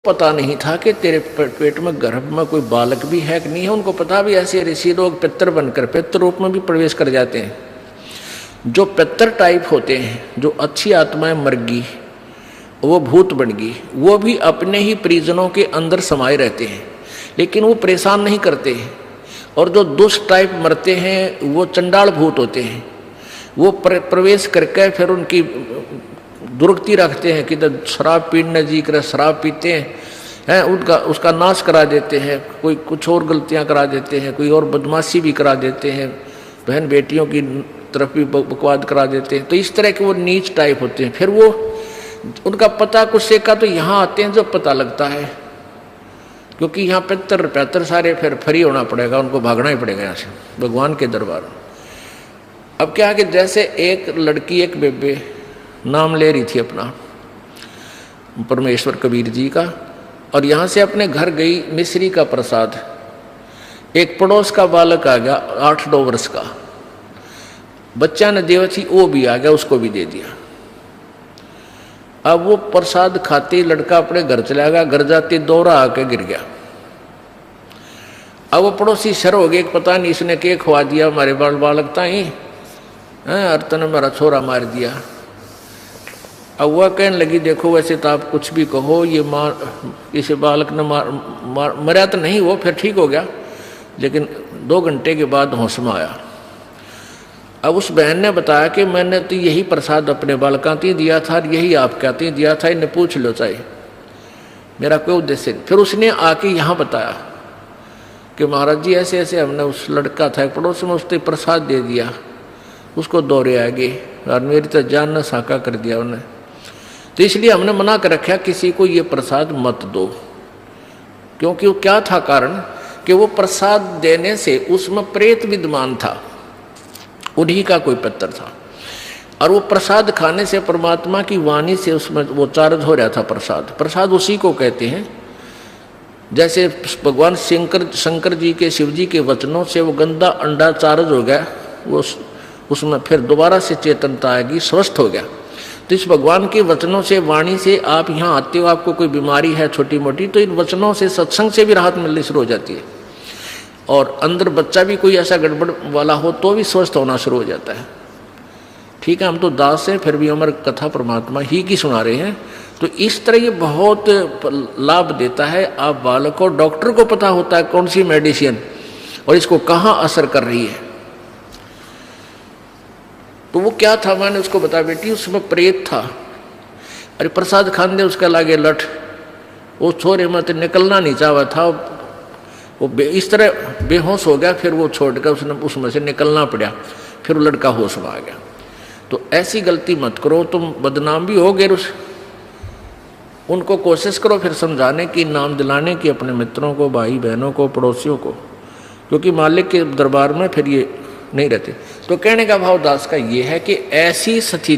पता नहीं था कि तेरे पेट में गर्भ में कोई बालक भी है कि नहीं है। उनको पता भी ऐसे ऋषि लोग पितर बनकर पितर रूप में भी प्रवेश कर जाते हैं। जो पितर टाइप होते हैं, जो अच्छी आत्माएं मर गई, वो भूत बन गई, वो भी अपने ही परिजनों के अंदर समाये रहते हैं, लेकिन वो परेशान नहीं करते हैं। और जो दुष्ट टाइप मरते हैं वो चंडाल भूत होते हैं, वो प्रवेश करके फिर उनकी दुर्गति रखते हैं कि शराब पीने जी कर शराब पीते हैं, उनका उसका नाश करा देते हैं, कोई कुछ और गलतियां करा देते हैं, कोई और बदमाशी भी करा देते हैं, बहन बेटियों की तरफ भी बकवाद करा देते हैं। तो इस तरह के वो नीच टाइप होते हैं। फिर वो उनका पता कुछ से का तो यहाँ आते हैं जब पता लगता है, क्योंकि यहाँ पैतर सारे फिर फ्री होना पड़ेगा, उनको भागना ही पड़ेगा यहाँ से भगवान के दरबार। अब क्या है कि जैसे एक लड़की एक बेबे नाम ले रही थी अपना परमेश्वर कबीर जी का, और यहाँ से अपने घर गई मिश्री का प्रसाद, एक पड़ोस का बालक आ गया 8-9 वर्ष का, बच्चा ने देवथी वो भी आ गया, उसको भी दे दिया। अब वो प्रसाद खाते लड़का अपने घर चला गया, घर जाते दौरा आके गिर गया। अब वो पड़ोसी शर हो गए, पता नहीं इसने क्या खवा दिया हमारे बालक ताई, अर्तन ने मेरा छोरा मार दिया। अब वह कहने लगी देखो वैसे तो आप कुछ भी कहो, ये इसे बालक ने मरा तो नहीं, वो फिर ठीक हो गया, लेकिन 2 घंटे के बाद होश में आया। अब उस बहन ने बताया कि मैंने तो यही प्रसाद अपने बालका ती दिया था, यही आप कहते दिया था, इन्हें पूछ लो चाहे, मेरा कोई उद्देश्य नहीं। फिर उसने आके यहाँ बताया कि महाराज जी ऐसे ऐसे हमने उस लड़का था पड़ोस में, उसने प्रसाद दे दिया, उसको दौरे आ गए और मेरी तो जान न साका कर दिया उन्हें, तो इसलिए हमने मना कर रखा किसी को ये प्रसाद मत दो। क्योंकि वो क्या था कारण कि वो प्रसाद देने से उसमें प्रेत विद्यमान था, उन्हीं का कोई पत्थर था, और वो प्रसाद खाने से परमात्मा की वाणी से उसमें वो चार्ज हो रहा था। प्रसाद उसी को कहते हैं। जैसे भगवान शंकर जी के शिव जी के वचनों से वो गंदा अंडा चार्ज हो गया, वो उसमें फिर दोबारा से चेतनता आएगी, स्वस्थ हो गया। तो इस भगवान के वचनों से वाणी से आप यहाँ आते हो, आपको कोई बीमारी है छोटी मोटी, तो इन वचनों से सत्संग से भी राहत मिलनी शुरू हो जाती है। और अंदर बच्चा भी कोई ऐसा गड़बड़ वाला हो तो भी स्वस्थ होना शुरू हो जाता है। ठीक है, हम तो दास हैं, फिर भी हमारी कथा परमात्मा ही की सुना रहे हैं। तो इस तरह ये बहुत लाभ देता है। आप बालक को, डॉक्टर को पता होता है कौन सी मेडिसिन और इसको कहाँ असर कर रही है। तो वो क्या था, मैंने उसको बताया बेटी उसमें प्रेत था, अरे प्रसाद खान दे उसका लागे लठ, वो छोरे मत निकलना नहीं चाहा था, वो इस तरह बेहोश हो गया, फिर वो छोड़कर उसने उसमें से निकलना पड़ा, फिर वो लड़का होश में आ गया। तो ऐसी गलती मत करो, तुम बदनाम भी हो गए। उनको कोशिश करो फिर समझाने की, नाम दिलाने की अपने मित्रों को, भाई बहनों को, पड़ोसियों को, क्योंकि मालिक के दरबार में फिर ये नहीं रहते। तो कहने का भाव दास का ये है कि ऐसी स्थिति